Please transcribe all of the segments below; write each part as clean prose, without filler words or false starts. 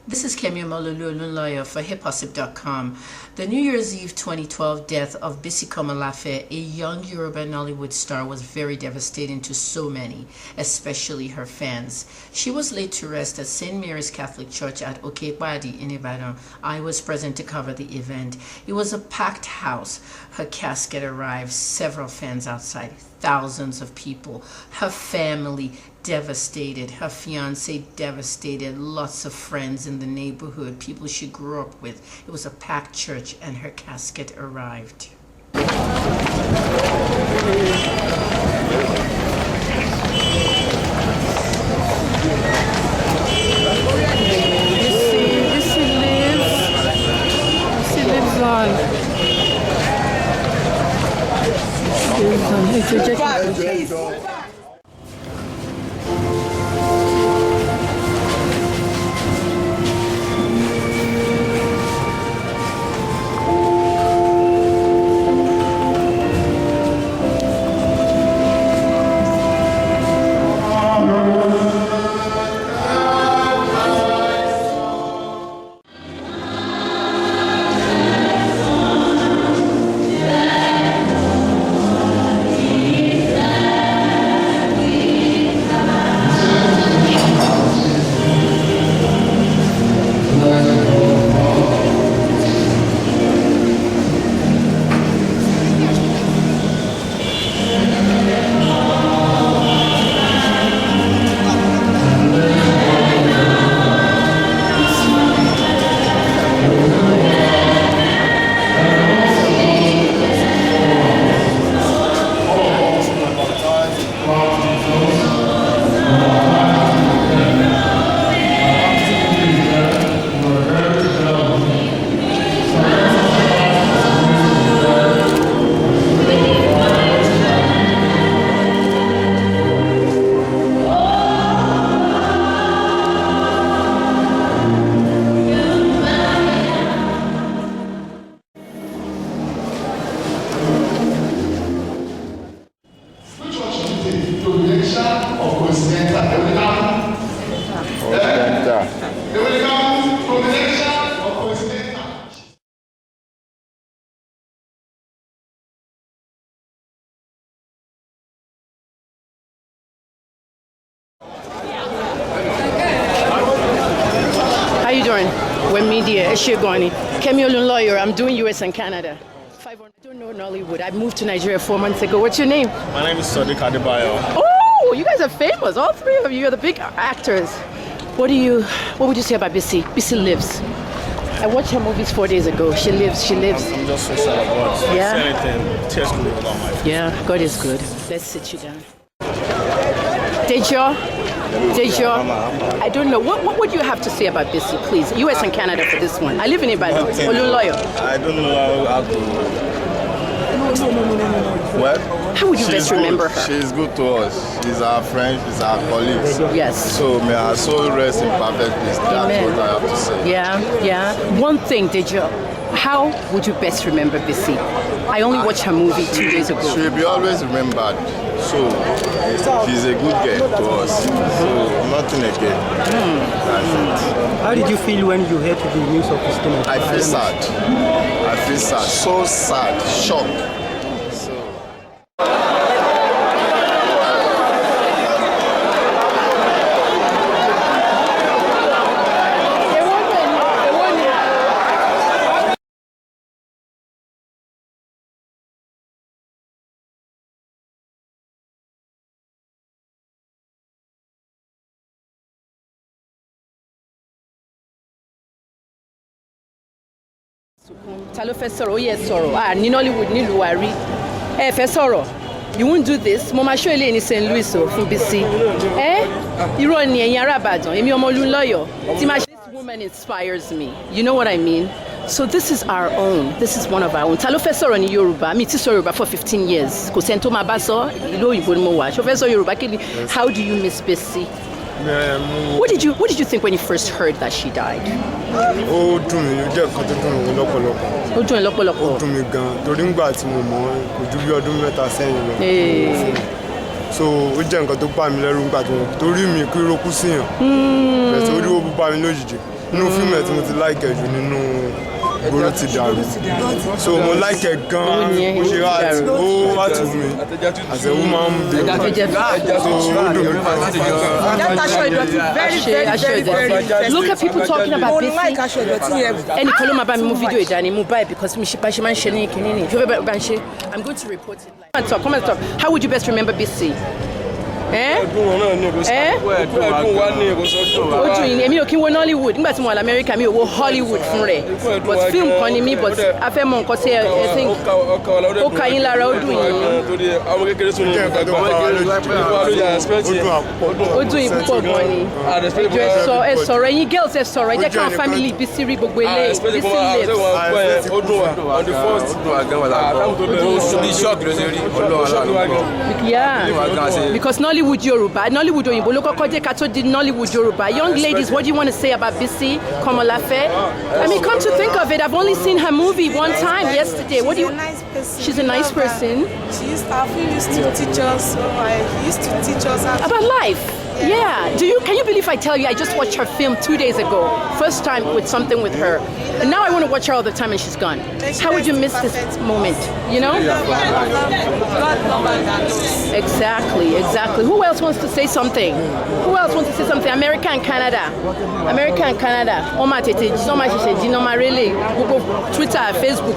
This is Kemi Lawyer for HipHossip.com. The New Year's Eve 2012 death of Bisi Komolafe, a young Yoruba Nollywood star, was very devastating to so many, especially her fans. She was laid to rest at St. Mary's Catholic Church at Okebadi in Ibadan. I was present to cover the event. It was a packed house. Her casket arrived, several fans outside, thousands of people. Her family devastated, her fiance devastated, lots of friends in the neighborhood, people she grew up with. It was a packed church and her casket arrived. She lives on. How you doing? We're media. Eshegoni. Kemi Lawyer. I'm doing US and Canada. I don't know Nollywood. I moved to Nigeria 4 months ago. What's your name? My name is Sadiq Adebayo. Oh, you guys are famous. All three of you are the big actors. What would you say about Bisi? Bisi lives. I watched her movies 4 days ago. She lives. I'm just so sad about it. Yeah. Anything, tears coming about my face. Yeah, God is good. Let's sit you down. Dejo, I don't know. What would you have to say about Bisi, please? US and Canada for this one. I live in Ibadan. Lawyer. I don't know how to... What? How would you best remember her? She's good to us. She's our friend, she's our colleagues. Yes. So may her soul rest in perfect peace. That's Amen. what I have to say. Yeah. One thing, Dejo. How would you best remember Bisi? I only watched her movie 2 days ago. She'll be always remembered. So she's a good girl to us. So nothing again. That's it. How did you feel when you heard the news of his death? I feel sad. So sad, shocked. Ta ló fẹ́ sọ̀rọ̀ ó yẹ sọ̀rọ̀ ní Nollywood nílùú wa rí ẹ fẹ́ sọ̀rọ̀ you won't do this mo máa show ilé ní St. Louis o fún Bisi irọ́ ni ẹ̀yin ará Ìbàdàn èmi ọmọ Olúnlọ́yọ̀ tí máa ṣe. This woman inspires me, you know what I mean? So this is our own, this is one of our own. Ta ló fẹ́ sọ̀rọ̀ ní Yorùbá? Mi ti sọ Yorùbá for 15 years kò sẹ́ni tó máa bá sọ ìlú òyìnbó ni mo wà ṣó fẹ́ sọ Yorùbá kí ni. How do you miss Bisi? What did you think when you first heard that she died? Ó dùn mí, ó jẹ́ nǹkan tó dùn mí lọ́pọ̀lọpọ̀. Ó dùn ẹ́ lọ́pọ̀lọpọ̀. Ó dùn mí gan torí ńgbà tí mo mọ̀ kò ju bí ọdún mẹ́ta sẹ́yìn lọ. So ó jẹ́ nǹkan tó bà mí lẹ́rù ńgbà tí mo torí mi kí ló kú síyàn. Bẹ̀rẹ̀ torí ó bá mi lójijì. nínú fíìmù ẹ̀ tí mo ti láìkẹ̀ jù nínú gbòòrò ti dàrú so mo láìkẹ̀ gan-an mo ṣe rà ó wà tù mí as a woman being so ó dùn mí very. Look at people talking about Bisi. Ẹnì kan ló máa bá mi mú fídíò ìdání mú báyìí because mi ṣe bá ṣe máa ń ṣe ní kìnìún ní ìjọba bá ń ṣe. I'm going to report it. Come and talk. How would you best remember Bisi? Ojú yìí èmi ò kí n wo Nollywood nígbà tí mo wà lamẹ́ríkà mi ò wo Hollywood fún rẹ̀ but film kan ni mí but a fẹ́ mọ nǹkan tí ẹ think ó ka yín lára ó dùn yín. Ó dùn yín púpọ̀ gan ni ìjọ ẹ sọ̀rọ̀ ẹ̀yin girls ẹ sọ̀rọ̀ ẹ jẹ́ káwọn family Bisi rí gbogbo ilé Bisi lives. Yeah, because Nollywood Yoruba, Nollywood Oyinbo ló kọ́kọ́ dé ká tó di Nollywood Yoruba. Young ladies, what do you want to say about Bisi Komolafe? I mean, come to think of it, I've only seen her movie one time yesterday. What do you? She's a nice person. She used to teach us. So I used to teach us about life. Yeah. Can you believe I tell you I just watched her film 2 days ago? First time with something with her. And now I want to watch her all the time and she's gone. How would you miss this moment? You know? Exactly. Who else wants to say something? America and Canada. Twitter, Facebook.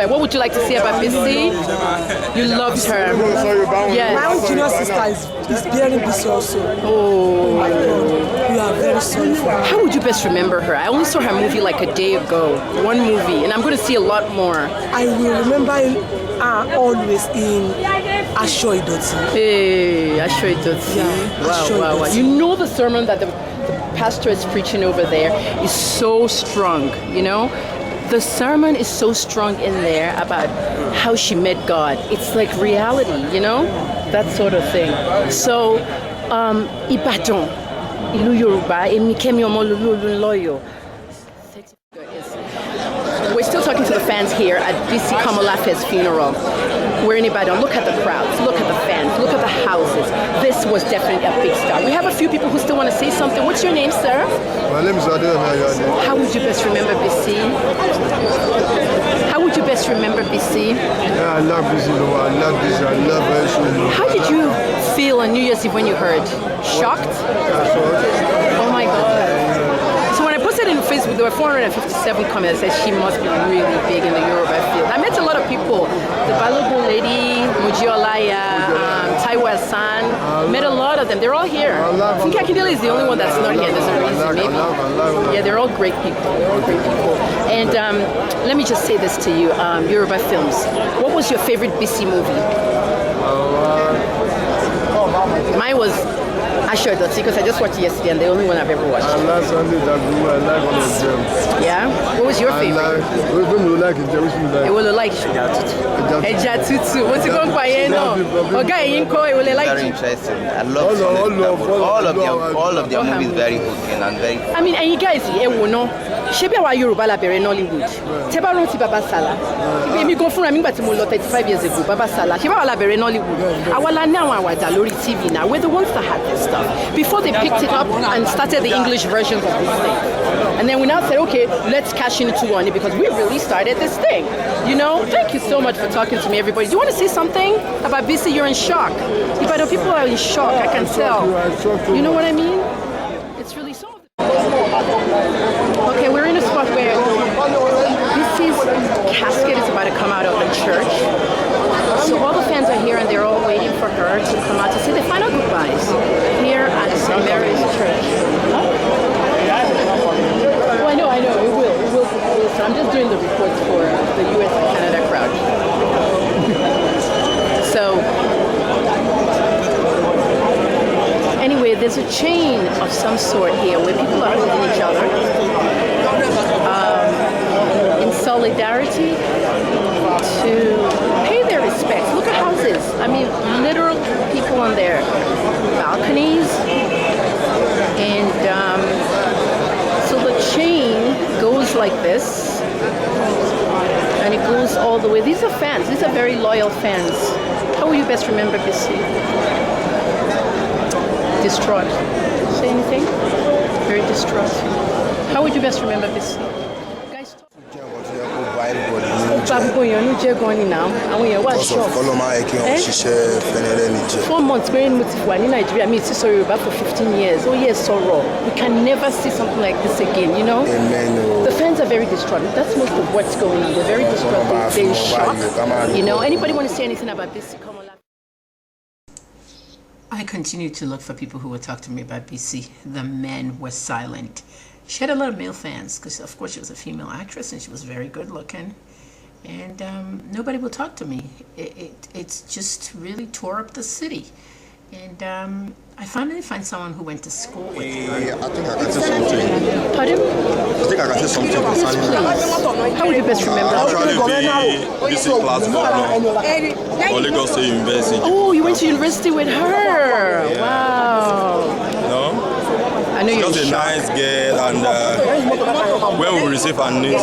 What would you like to say about Bisi? You loved her. Yes. My own junior sister is bearing Bisi also. Oh my God. We are very sorry for her. How would you best remember her? I only saw her movie like a day ago. One movie. And I'm going to see a lot more. I will remember her always in Asho Idoti. Hey, Asho Idoti. Yeah. Wow. You know the sermon that the pastor is preaching over there is so strong, you know? The sermon is so strong in there about how she met God. It's like reality, you know? That sort of thing. So, Ibadan, Ìlú Yoruba, Èmi Kẹ́mi ọmọ Olúlóyò. We're still talking to the fans here at Bisi Komolafe's funeral. We're in Ibadan. Look at the crowds. Look at the fans. Look at the houses. This was definitely a big star. We have a few people who still want to say something. What's your name, sir? My name is Adeyemi. How would you best remember Bisi? How would you best remember Bisi? Yeah, I love Bisi. I love Bisi. I love her. How did you feel on New Year's Eve when you heard? Shocked? Oh my God. So when I posted in Facebook, there were 457 comments that said she must be really big in the Yoruba field. I met a lot of people. The Balogun lady, Mujiolaya, Taiwa San. Met a lot of them. They're all here. I think Akindele is the only one that's not here. There's a reason, maybe. Yeah, they're all great people. And let me just say this to you, Yoruba films. What was your favorite Bisi movie? Mine was Asho Idoti because I just watched it yesterday and the only one I've ever watched. I like Sunday Dagbu. I like all of them. Yeah? What was your favorite? Which one you like? Which one you like? It will like Eja Tutu. What's it going by? Okay, it like very interesting. I love all of their movies very hooking and very. I mean, and you guys, ṣé bí àwa Yorùbá la bẹ̀rẹ̀ Nollywood tẹ́ bá rántí Baba Sala èmi gan fúnra mi nígbà tí mo lọ 35 years ago Baba Sala ṣé báwa la bẹ̀rẹ̀ Nollywood àwa la ní àwọn àwàdà lórí TV now we're the ones that had this stuff before they picked it up and started the English versions of this thing and then we now said okay let's cash into on it because we really started this thing you know. Thank you so much for talking to me everybody. Do you want to say something about Bisi? You're in shock. Ibadan people are in shock. I can tell. You know what I mean? It's really so. Okay, we're in a spot where Bisi's casket is about to come out of the church. So all the fans are here and they're all waiting for her to come out to say the final goodbyes here at St. Mary's Church. Huh? Oh, I know, it will. So I'm just doing the reports for the US and Canada crowd. So, anyway, there's a chain of some sort here where people are holding each other in solidarity to pay their respects. Look at houses. I mean, literal people on their balconies. And so the chain goes like this. And it goes all the way. These are fans. These are very loyal fans. How will you best remember Bisi? Distraught. Say anything? Very distraught. How would you best remember Bisi? Guys, talk. Now. 4 months going in Nigeria, me it's Yoruba for 15 years. Oh yes, sorrow. We can never see something like this again, you know? Amen. The fans are very distraught. That's most of what's going on. They're very distraught. They're shocked. You know, anybody want to say anything about Bisi? I continued to look for people who would talk to me about Bisi. The men were silent. She had a lot of male fans because, of course, she was a female actress and she was very good looking. And nobody would talk to me. It's just really tore up the city. And I finally find someone who went to school with her. I think I can say something. Pardon? I think I can say something concerning that. How would you best remember? Actually, the Bisi class governor for Lagos State University. Oh, you went to university with her. Yeah. Wow. No? I know you're Just a nice girl, and when we received her news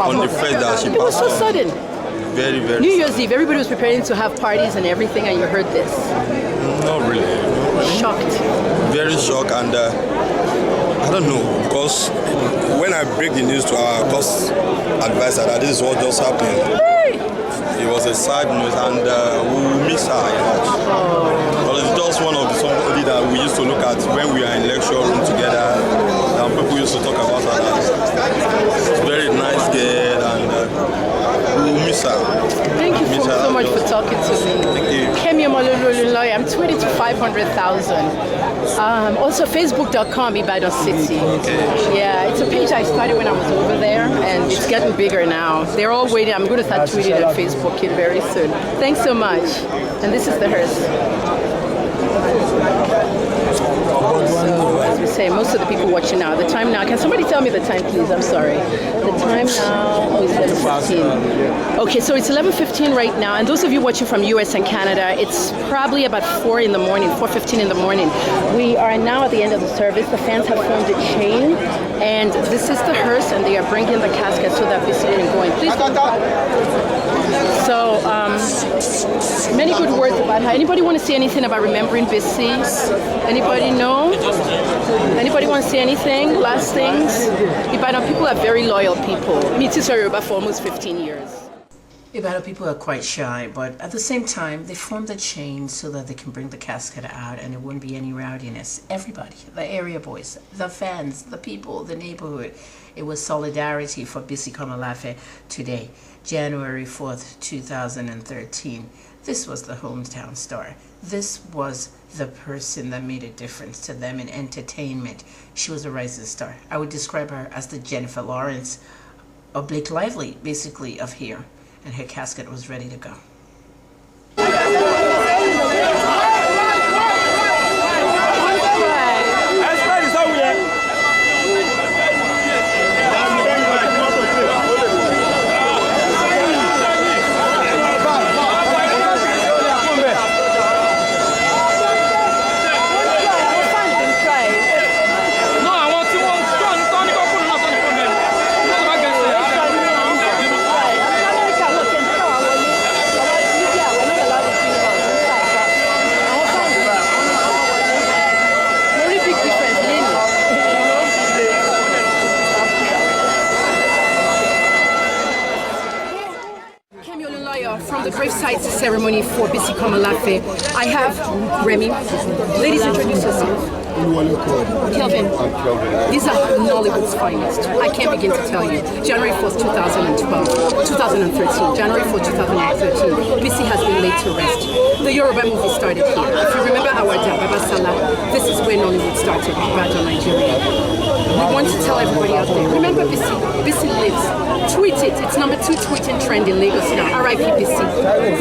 on the fact that she It was passed so on, sudden. very, very New Year's Eve, everybody was preparing to have parties and everything, and you heard this. not really. Shocked. Very shocked, and I don't know, because when I break the news to our course advisor that this is what just happened, it was a sad news, and we will miss her a lot. But it's just one of the somebody that we used to look at when we are in lecture room together, and people used to talk about her. She's a very nice girl, and we will miss her. Thank you so much for talking to me. Thank you. Kemi Omolololoy, I'm tweeting to 500,000. Also, Facebook.com, Ibadan City. Yeah, it's a page I started when I was over there, and it's getting bigger now. They're all waiting. I'm going to start tweeting at Facebook Kid very soon. Thanks so much. And this is the hearse. So, as we say, most of the people watching now, the time now, can somebody tell me the time, please? I'm sorry. The time now is 11:15. Okay, so it's 11:15 right now, and those of you watching from US and Canada, it's probably about 4 in the morning, 4:15 in the morning. We are now at the end of the service. The fans have formed a chain, and this is the hearse, and they are bringing the casket so that Bisi can go in. Please don't clap. So, many good words about her. Anybody want to say anything about remembering Bisi? Anybody know? Anybody want to say anything? Last things? Ibadan people are very loyal people. Me too, Yoruba for almost 15 years. Ibadan people are quite shy, but at the same time, they formed a chain so that they can bring the casket out and it wouldn't be any rowdiness. Everybody, the area boys, the fans, the people, the neighborhood, it was solidarity for Bisi Komolafe today, January 4th, 2013. This was the hometown star. This was the person that made a difference to them in entertainment. She was a rising star. I would describe her as the Jennifer Lawrence of Blake Lively, basically, of here. And her casket was ready to go. From the graveside ceremony for Bisi Komolafe, I have Remy. Ladies, introduce yourself. Kelvin. These are Nollywood's finest. I can't begin to tell you. January 4th, 2013. January 4th, 2013. Bisi has been laid to rest. The Yoruba movie started here. If you remember our Baba Salah, this is where Nollywood started, Ibadan, Nigeria. We want to tell everybody out there, remember Bisi. Bisi lives. Tweet it. It's number 2 tweeting trend in Lagos now. R.I.P. Bisi.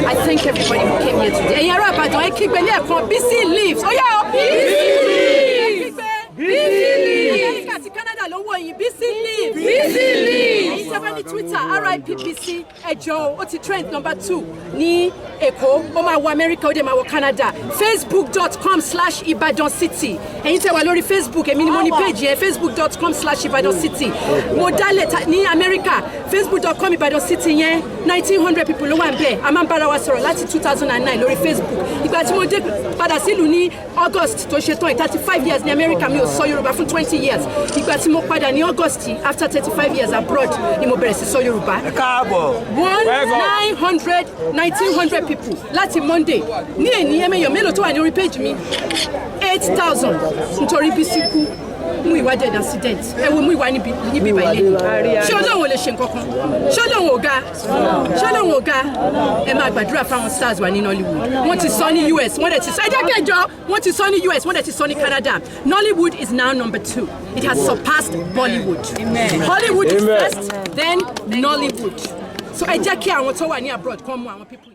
I thank everybody who came here today. Bisi lives. Oh yeah, Bisi lives. Bisi lives. Bisi lives. Bisi lives. Tẹ́bá ní Twitter, RIPBC, ẹjọ́, ó ti trend number 2 ní Èkó, ó máa wọ America, ó dẹ̀ máa wọ Canada. Facebook.com/Ibadan City. Ẹ̀yin tẹ́ wà lórí Facebook, èmi ni mo ní page yẹn, Facebook.com/Ibadan City. Mo dálẹ̀ ní America, Facebook.com Ibadan City yẹn, 1900 people ló wà ńbẹ̀. A máa ń bára wa sọ̀rọ̀ láti 2009 lórí Facebook. Ìgbà tí mo dé padà sílùú ní August tó ṣe tán 35 years ní America, mi ò sọ Yorùbá fún 20 years. Ìgbà tí mo padà ní August after 35 years abroad ni mo bẹ̀rẹ̀ sí sọ Yorùbá. 1900 people láti Monday ní èní ẹ̀mẹ̀yàn mélòó tó wà ní orí page mi 8,000 nítorí Bisi kú mú ìwà dead accident ẹ wo mú ìwà níbi ìbà ilé ṣé Ọlọ́run ò lè ṣe nǹkan kan ṣé Ọlọ́run ò ga ṣé Ọlọ́run ò ga ẹ máa gbàdúrà fáwọn stars wà ní Nollywood wọ́n ti sọ ní US wọ́n dẹ̀ ti sọ ẹ jẹ́ kẹjọ wọ́n ti sọ ní US wọ́n dẹ̀ ti sọ ní Canada. Nollywood is now number 2. It has surpassed Bollywood. Amen. Hollywood is first, then Nollywood. So ẹ jẹ́ kí àwọn tó wà ní abroad kàn mú àwọn people.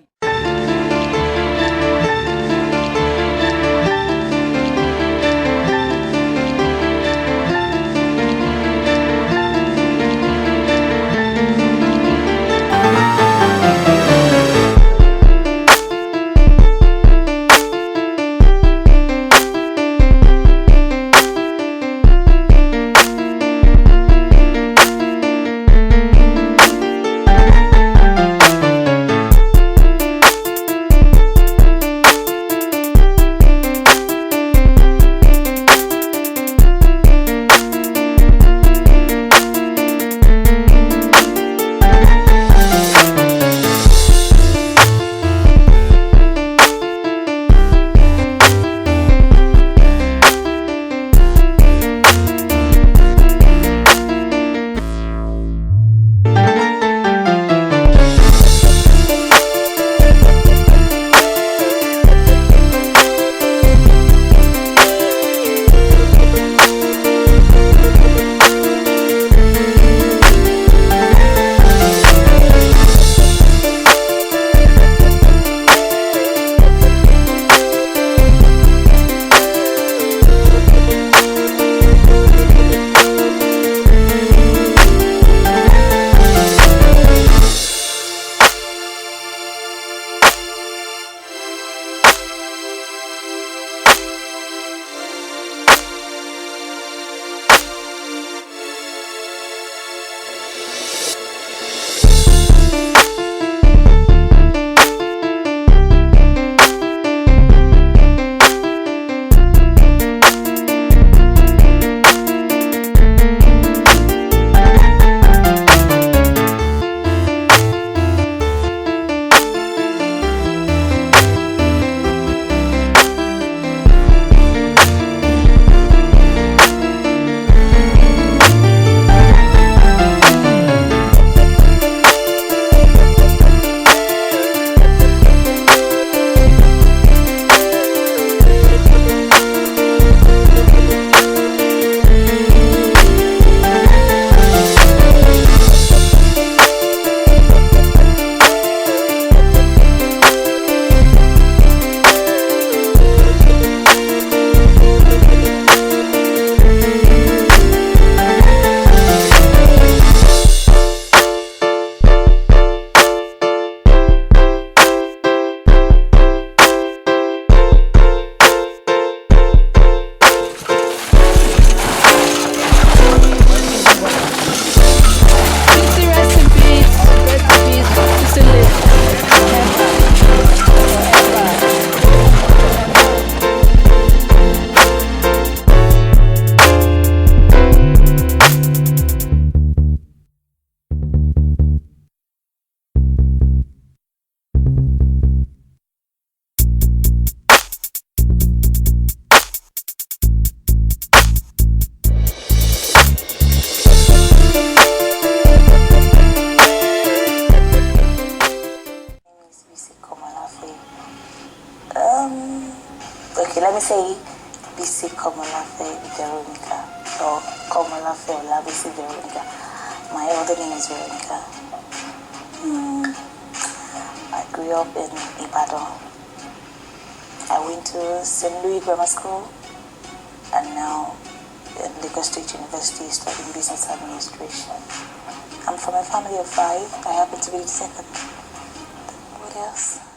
Okay, let me say Bisi Komolafe Veronica or Komolafe or Bisi Veronica. My other name is Veronica. I grew up in Ibadan. I went to St. Louis Grammar School and now in Lagos State University studying business administration. And for my family of 5, I happen to be the second. What else?